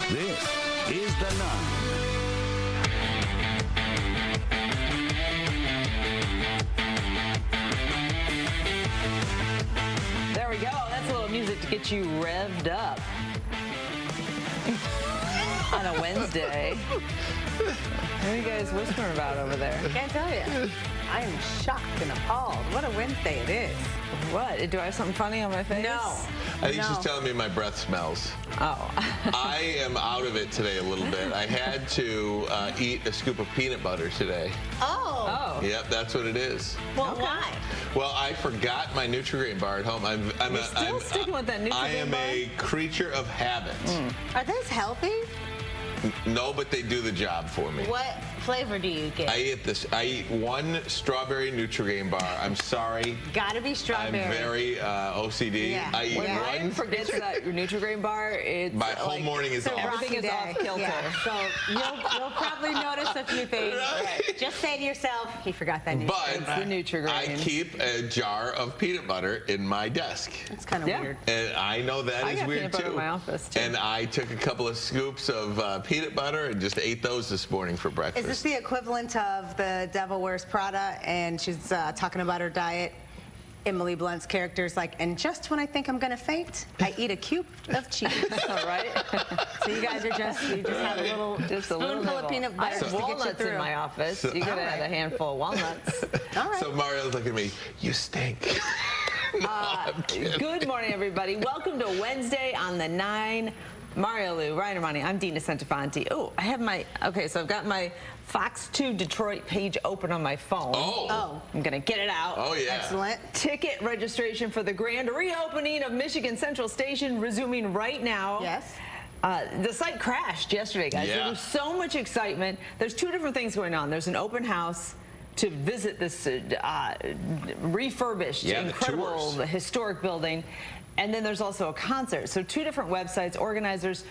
This is The Nine. There we go. That's a little music to get you revved up on a Wednesday. What are you guys whispering about over there? I can't tell you. I am shocked and appalled. What a Wednesday it is. What? Do I have something funny on my face? No. I think she's telling me my breath smells. Oh. I am out of it today a little bit. I had to eat a scoop of peanut butter today. Oh. Oh. Yep, that's what it is. Well, why? Well, I forgot my Nutri-Grain bar at home. You're still sticking with that Nutri-Grain I am bar? a creature of habit. Are those healthy? No, but they do the job for me. What flavor do you get? I eat one strawberry Nutri-Grain bar. I'm sorry. Gotta be I'm strawberry. very OCD. Yeah. I eat When one. Ryan forgets that your Nutri-Grain bar, it's My whole like, morning is off. everything is off kilter. Yeah. So you'll probably notice a few things. Right. Just say to yourself, he forgot that. But It's the Nutri-Grain. I keep a jar of peanut butter in my desk. It's kind of Yeah. weird. And I know that I is got weird peanut butter too. in my office, too. And I took a couple of scoops of peanut butter and just ate those this morning for breakfast. Is this the equivalent of the Devil Wears Prada? And she's talking about her diet. Emily Blunt's character is like, and just when I think I'm gonna faint, I eat a cube of cheese. All right. So you guys are you just have a little Just a little spoonful of nibble. peanut I butter have just to get you walnuts through. in my office. You could have had a handful of walnuts. All right. So Mario's looking at me, you stink. No, I'm kidding. Good morning, everybody. Welcome to Wednesday on the 9. Mario Lou, Ryan Armani, I'm Dina Santafanti. Oh, I have so I've got my Fox 2 Detroit page open on my phone. Oh. I'm going to get it out. Oh, yeah. Excellent. Ticket registration for the grand reopening of Michigan Central Station resuming right now. Yes. The site crashed yesterday, guys. Yeah. There was so much excitement. There's two different things going on. There's an open house to visit this refurbished, Yeah, the incredible, tours. historic building. And then there's also a concert. So two different websites, organizers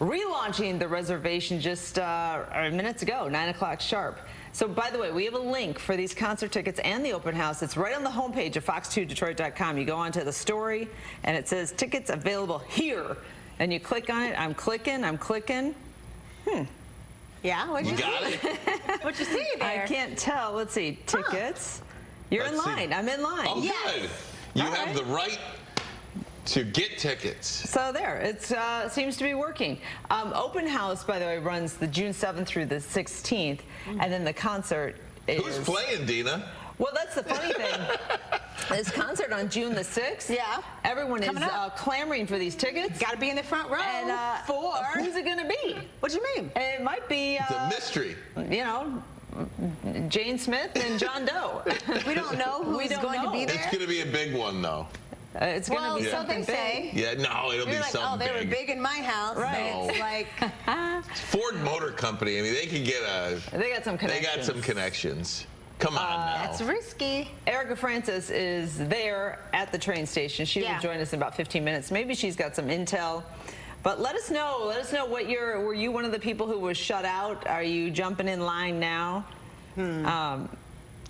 relaunching the reservation just minutes ago, 9 o'clock sharp. So by the way, we have a link for these concert tickets and the open house. It's right on the homepage of fox2detroit.com. You go onto the story and it says tickets available here. And you click on it. I'm clicking. Yeah, what'd you Got see? it? What'd you see there? I can't tell. Let's see. Tickets. You're Let's in see. line. I'm in line. Oh, Yes. good. You All have right. the right to get tickets. So there, it seems to be working. Open house, by the way, runs the June 7th through the 16th, and then the concert is... Who's playing, Dina? Well, that's the funny thing. This concert on June the 6th, Yeah. everyone is Coming up. clamoring for these tickets. Gotta be in the front row. And who's it going to be? What do you mean? It might be, It's a mystery. you know, Jane Smith and John Doe. We don't know We who's don't going to be know. there. It's going to be a big one, though. It's going to Well, be so something they say. big. Yeah, no, it'll You're be like, something oh, they were big in my house. Right. And it's like, Ford Motor Company, I mean, they could get They got some They connections. got some connections. Come on now. that's risky. Erica Francis is there at the train station. She Yeah. will join us in about 15 minutes. Maybe she's got some intel. But let us know. Let us know what were you one of the people who was shut out? Are you jumping in line now?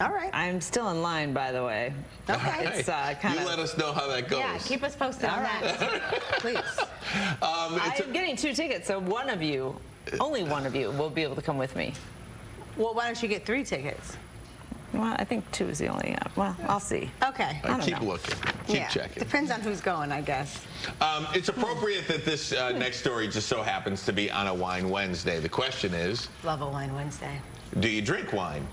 All right. I'm still in line, by the way. Okay. It's kind You of... let us know how that goes. Yeah, keep us posted on that. Please. I'm getting 2 tickets, so one of you, only one of you, will be able to come with me. Well, why don't you get 3 tickets? Well, I think 2 is the only... well, I'll see. Okay. I don't Keep know. looking. Keep Yeah. checking. Depends on who's going, I guess. It's appropriate that this next story just so happens to be on a Wine Wednesday. The question is, Love a wine Wednesday. do you drink wine?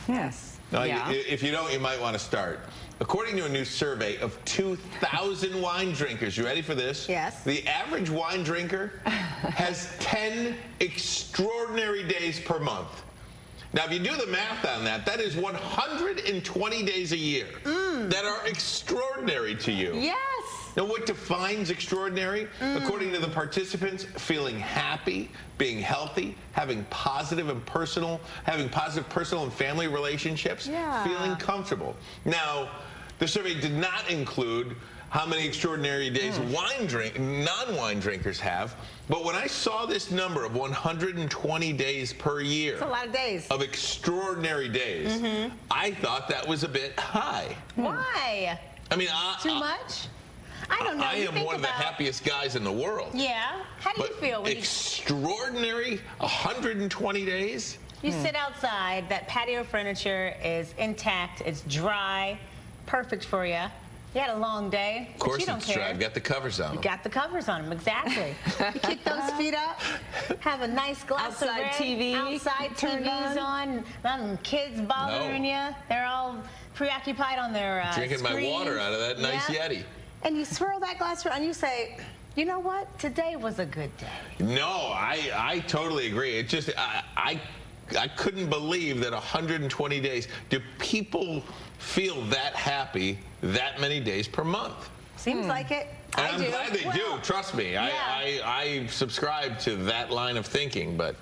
Yes. Now, Yeah. if you don't, you might want to start. According to a new survey of 2,000 wine drinkers, you ready for this? Yes. The average wine drinker has 10 extraordinary days per month. Now, if you do the math on that, that is 120 days a year that are extraordinary to you. Yes. Now, what defines extraordinary? According to the participants, feeling happy, being healthy, having positive personal and family relationships, Yeah. feeling comfortable. Now, the survey did not include how many extraordinary days non-wine drinkers have, but when I saw this number of 120 days per year It's a lot of days. of extraordinary days, I thought that was a bit high. Why? I mean, Too much? I don't know. I You am think one of the about- happiest guys in the world. Yeah. How do you But feel when extraordinary 120 days? you sit outside, that patio furniture is intact, it's dry, perfect for you. You had a long day, Of but course you don't it's care. dry. I've got the covers on You them. got the covers on them, exactly. You kick those feet up, have a nice glass Outside of red, TV outside turned TV's on, none of them kids bothering you. They're all preoccupied on their Drinking my screens. water out of that nice Yep. Yeti. And you swirl that glass around and you say, you know what? Today was a good day. No, I totally agree. It just, I couldn't believe that 120 days. Do people feel that happy that many days per month? Seems like it. And I I'm do. glad they do. Well, Trust me. yeah. I subscribe to that line of thinking, but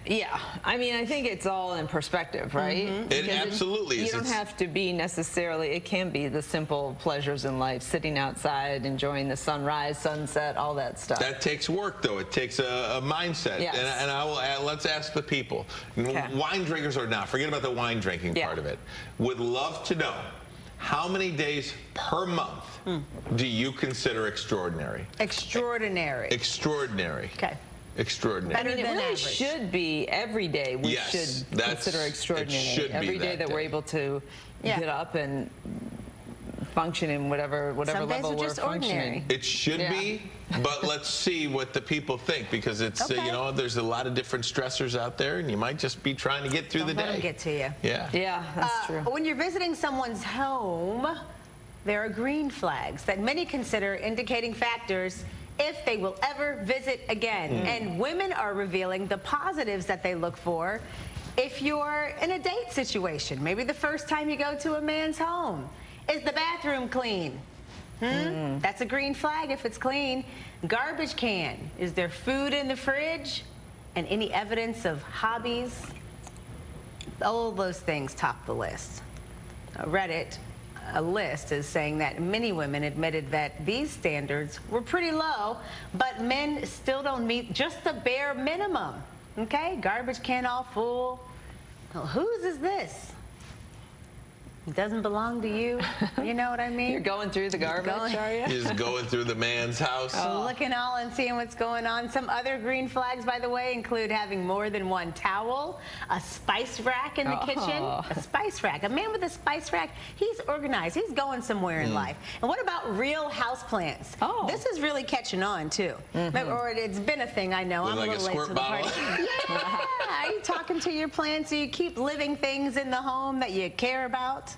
Yeah, I mean, I think it's all in perspective, right? Mm-hmm. It Because absolutely is. You don't It's- have to be necessarily, it can be the simple pleasures in life, sitting outside, enjoying the sunrise, sunset, all that stuff. that takes work, though. It takes a mindset. Yes. And I will add, let's ask the people, Okay. wine drinkers or not, forget about the wine drinking Yeah. part of it. Would love to know, how many days per month do you consider extraordinary? Extraordinary. Extraordinary. Okay. Extraordinary. I mean, it than really average. should be every day. We Yes, should that's- consider it extraordinary. should be Every day that that we're day. able to Yeah. get up and function in whatever Some days level are we're just functioning. ordinary. It should Yeah. be, but let's see what the people think, because it's, Okay. you know, there's a lot of different stressors out there, and you might just be trying to get through Don't the let 'em day. get to you. Yeah. Yeah, that's true. When you're visiting someone's home, there are green flags that many consider indicating factors if they will ever visit again. And women are revealing the positives that they look for if you're in a date situation. Maybe the first time you go to a man's home. Is the bathroom clean? That's a green flag if it's clean. Garbage can. Is there food in the fridge? And any evidence of hobbies? All those things top the list. Reddit, a list is saying that many women admitted that these standards were pretty low, but men still don't meet just the bare minimum. Okay, garbage can all full. Well, whose is this? It doesn't belong to you. You know what I mean? You're going through the garbage, are you? Is going through the man's house. Looking all and seeing what's going on. Some other green flags, by the way, include having more than one towel, a spice rack in the kitchen. A spice rack. A man with a spice rack, he's organized. He's going somewhere in life. And what about real houseplants? Oh. This is really catching on, too. Or it's been a thing, I know. With I'm like a a little late squirt to the bottle? party. Yeah. Are you talking to your plants? Do you keep living things in the home that you care about?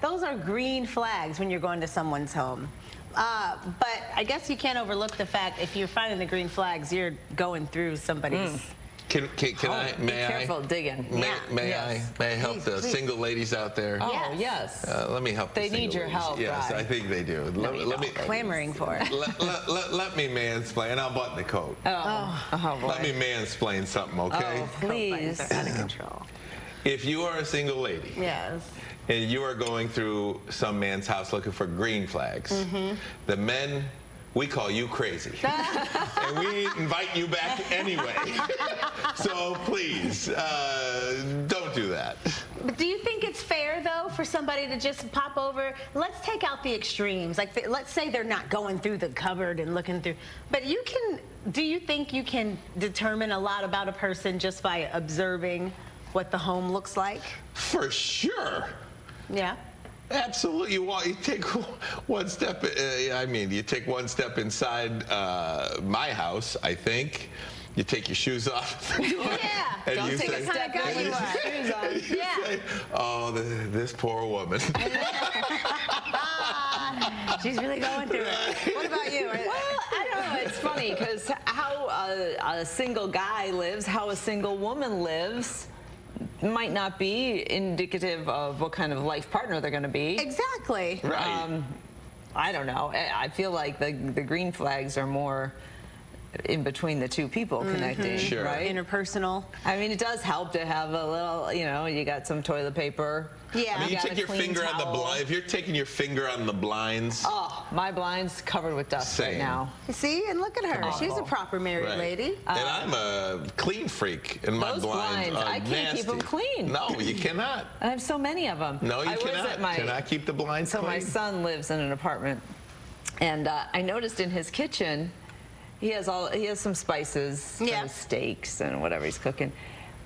Those are green flags when you're going to someone's home. But I guess you can't overlook the fact if you're finding the green flags, you're going through somebody's. Can I? Be May I? careful digging. May Yes. I help Please, the please. single ladies out there? Oh, Yes. yes. Let me help. They the need single your ladies. help, Yes, Guy. I think they do. Let me Clamoring for it. let me mansplain, and I'll button the coat. Oh, boy. Let me mansplain something, okay? Oh, please. Out of control. If you are a single lady Yes. and you are going through some man's house looking for green flags, the men, we call you crazy. And we invite you back anyway. So please, don't do that. But do you think it's fair, though, for somebody to just pop over? Let's take out the extremes. Like, let's say they're not going through the cupboard and looking through. But you can, do you think you can determine a lot about a person just by observing what the home looks like? For sure. Yeah. Absolutely. You take one step. You take one step inside my house. I think you take your shoes off. Yeah. And Don't you take say, a step Kinda in got you with are. your shoes on. you Yeah. say, oh, this poor woman. She's really going through it. What about you? Well, I don't know. It's funny because how a single guy lives, how a single woman lives, might not be indicative of what kind of life partner they're going to be. Exactly. Right. I don't know. I feel like the green flags are more in between the two people connecting, Sure. right? Interpersonal. I mean, it does help to have a little, you got some toilet paper. Yeah. I mean, you got take a your clean finger on the towel. blind. If you're taking your finger on the blinds, Oh, my blind's covered with dust right Same. now. You see, and look at her. Awful. She's a proper married right. lady. And I'm a clean freak, and my Those blinds blinds, are I can't keep them nasty. clean. No, you cannot. I have so many of them. No, you I was cannot. at my, Cannot keep the blinds So clean. my son lives in an apartment And I noticed in his kitchen, he has some spices, for Yeah. his steaks and whatever he's cooking,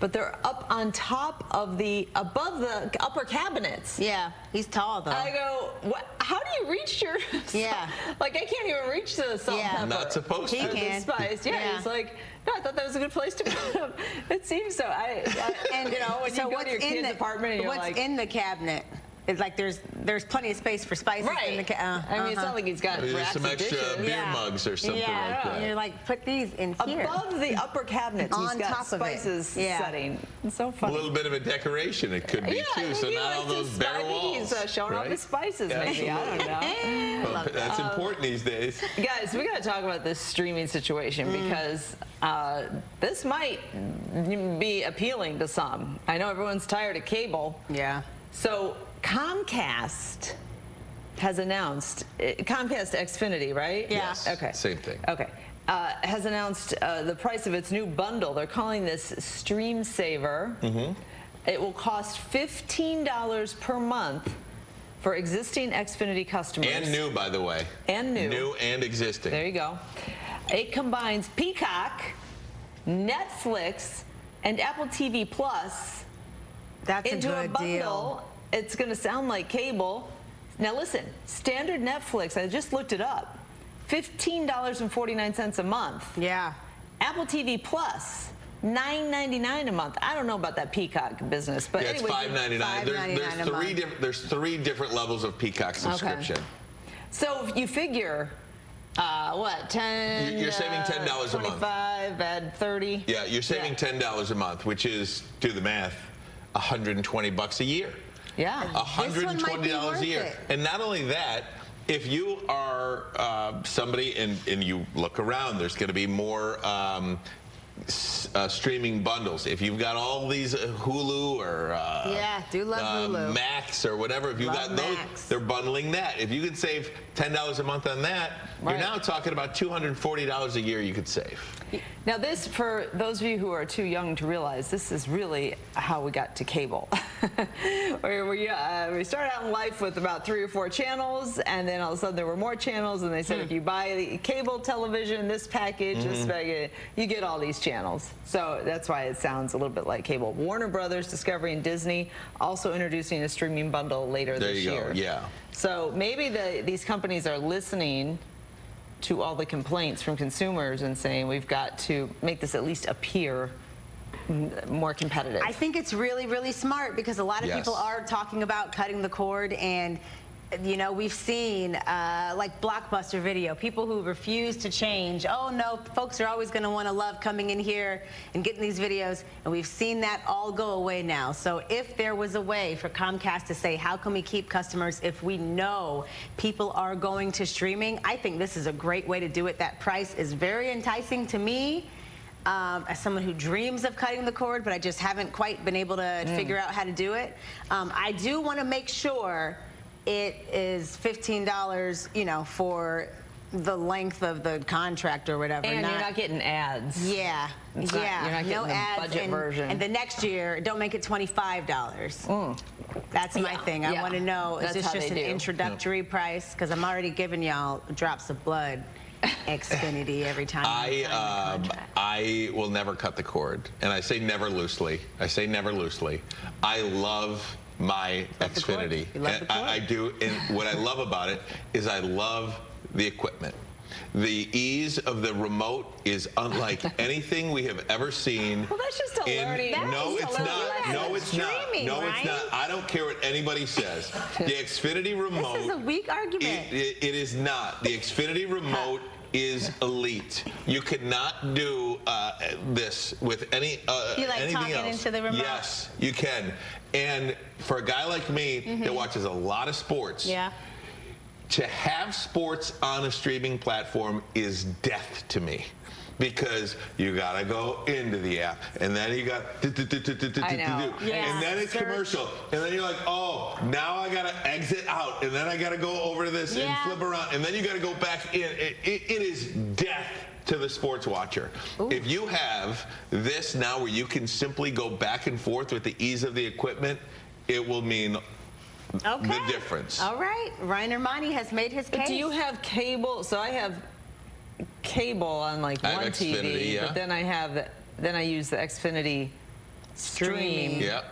but they're up on top of above the upper cabinets. Yeah, he's tall though. I go, what? How do you reach your? Yeah. Like, I can't even reach the salt Yeah. and pepper. Not supposed He to. Or the can. spice. Yeah, Yeah. he's like, no, I thought that was a good place to put them. It seems so. And you know, when so you go what's to your in kid's the apartment and you're what's like, in the cabinet? It's like there's plenty of space for spices in the right. I mean, it's not like he's got There's racks some of extra dishes. beer Yeah. mugs or something yeah, like that. and you're like, put these in here. Above the upper cabinets, he's On got top of it. spices Yeah. setting. It's so A funny. little bit of a decoration it could be Yeah, too, so maybe not all likes those his bare I think walls. he's showing off right? his spices, maybe. I don't know. Well, that's important these days. Guys, we got to talk about this streaming situation because this might be appealing to some. I know everyone's tired of cable. Yeah. So Comcast has announced, Comcast Xfinity, right? Yeah. Yes, Okay. same thing. Okay. Has announced the price of its new bundle. They're calling this Stream Saver. Mm-hmm. It will cost $15 per month for existing Xfinity customers. And new, by the way. And new. New and existing. There you go. It combines Peacock, Netflix, and Apple TV Plus That's into a a good bundle. deal. It's going to sound like cable. Now listen, standard Netflix, I just looked it up, $15.49 a month. Yeah. Apple TV Plus, $9.99 a month. I don't know about that Peacock business, but Yeah, it's anyway. $5.99. There's three different levels of Peacock subscription. So if you figure, what, 10? You're saving $10 a month. 25, add 30. Yeah, you're saving $10 a month, which is, do the math, $120 a year. Yeah. This one might be $120 worth a year. it. And not only that, if you are somebody and you look around, there's going to be more streaming bundles. If you've got all these Hulu or Yeah, do love Hulu. Max or whatever, if you've Love got those, Max. they're bundling that. If you could save $10 a month on that, Right. you're now talking about $240 a year you could save. Now this, for those of you who are too young to realize, this is really how we got to cable. we started out in life with about 3 or 4 channels, and then all of a sudden there were more channels, and they said if you buy the cable television, this package, this package, you get all these channels. So that's why it sounds a little bit like cable. Warner Brothers, Discovery, and Disney also introducing a streaming bundle later There this you year. go, yeah. So maybe these companies are listening to all the complaints from consumers and saying we've got to make this at least appear more competitive. I think it's really, really smart because a lot of Yes. people are talking about cutting the cord, and you know, we've seen like Blockbuster Video, people who refuse to change. Oh no, folks are always going to want to love coming in here and getting these videos, and we've seen that all go away now. So if there was a way for Comcast to say, how can we keep customers if we know people are going to streaming, I think this is a great way to do it. That price is very enticing to me. As someone who dreams of cutting the cord, but I just haven't quite been able to figure out how to do it. I do want to make sure it is $15, you know, for the length of the contract or whatever. and you're not getting ads. Yeah, It's not- yeah. you're not getting no the ads, budget version. And the next year, don't make it $25. That's my thing. I yeah. want to know, is That's this how just they an do. introductory price? Because I'm already giving y'all drops of blood. Xfinity every time I sign the contract. I will never cut the cord, and I say never loosely. I say never loosely. I love my Love the cord. Xfinity. You love the cord. I do, and what I love about it is I love the equipment. The ease of the remote is unlike anything we have ever seen. Well, that's just a learning. No, That's it's a not. learning No, it's not. streaming, No, right? it's not. I don't care what anybody says. The Xfinity remote. This is a weak argument. It is not. The Xfinity remote is elite. You cannot do this with any You like anything talking else. into the remote? Yes, you can. And for a guy like me that watches a lot of sports, Yeah. to have sports on a streaming platform is death to me. Because you gotta go into the app, and then you got I know. Yeah. and then it's Search. commercial, and then you're like, oh, now I gotta exit out, and then I gotta go over to this and Yeah. flip around, and then you gotta go back in. It is death to the sports watcher. If you have this now where you can simply go back and forth with the ease of the equipment, it will mean Okay. the difference. All right. Ryan Armani has made his case. But do you have cable? So I have cable on like I have one Xfinity, TV, yeah. but then I use the Xfinity stream Yeah.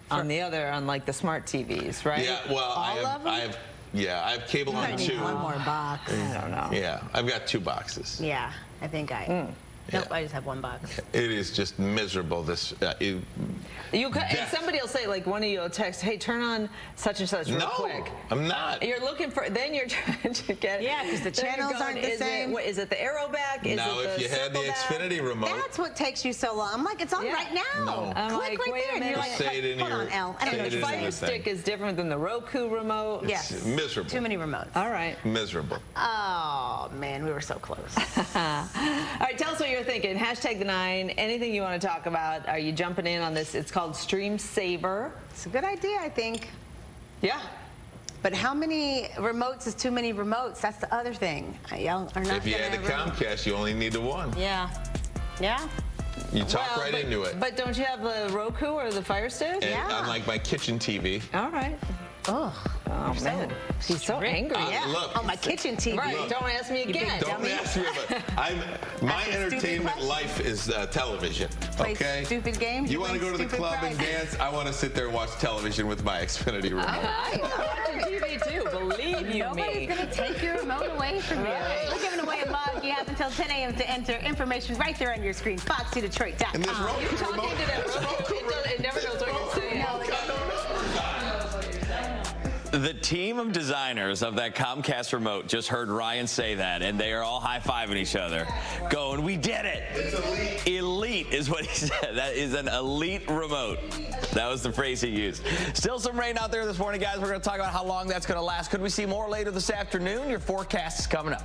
on the other, on like the smart TVs, right? Yeah, well, I of them? have cable on I need 2. one more box. I don't know. Yeah, I've got 2 boxes. Yeah, I think I. Nope, I just have one box. It is just miserable. This And somebody will say, like, one of you will text, hey, turn on such and such real no, quick. I'm not. You're looking for, then you're trying to get. Yeah, 'cause the then you're channels aren't the same. Is it the arrow back? Is Now, it if the you had the circle back? Xfinity remote, That's what takes you so long. I'm like, it's on Yeah. right now. No. I'm Click like, right wait a there. And you're minute. like, Say it in hold your- on, Elle. I don't say know it what in you're your Fire saying. Stick is different than the Roku remote. Yes. miserable. Too many remotes. All right. Miserable. Oh, man, we were so close. All right, tell us what you're thinking. Hashtag the 9. Anything you want to talk about? Are you jumping in on this? It's called Stream Saver. It's a good idea, I think. Yeah. But how many remotes is too many remotes? That's the other thing. Y'all are not If you had the gonna Comcast, you only need the one. Yeah. Yeah. You talk right but, into it. But don't you have the Roku or the Fire Stick? And Yeah. on like my kitchen TV. All right. Oh. Oh, man. He's so angry. Yeah. Look. On my kitchen TV. Right. Look. Don't ask me again. Don't ask me about. My That's a stupid entertainment question. life is television. Play Okay. stupid games. You want to win go to the stupid club and prizes. dance? I want to sit there and watch television with my Xfinity remote. I watch TV too. Believe you Nobody's me. going to take your remote away from you. We're giving away a mug. You have until 10 a.m. to enter. Information right there on your screen. FoxNewsDetroit.com. And this Roku You're talking remote. to that Roku. It never knows what you're saying. The team of designers of that Comcast remote just heard Ryan say that, and they are all high-fiving each other, going, we did it. It's elite. Elite is what he said. That is an elite remote. That was the phrase he used. Still some rain out there this morning, guys. We're going to talk about how long that's going to last. Could we see more later this afternoon? Your forecast is coming up.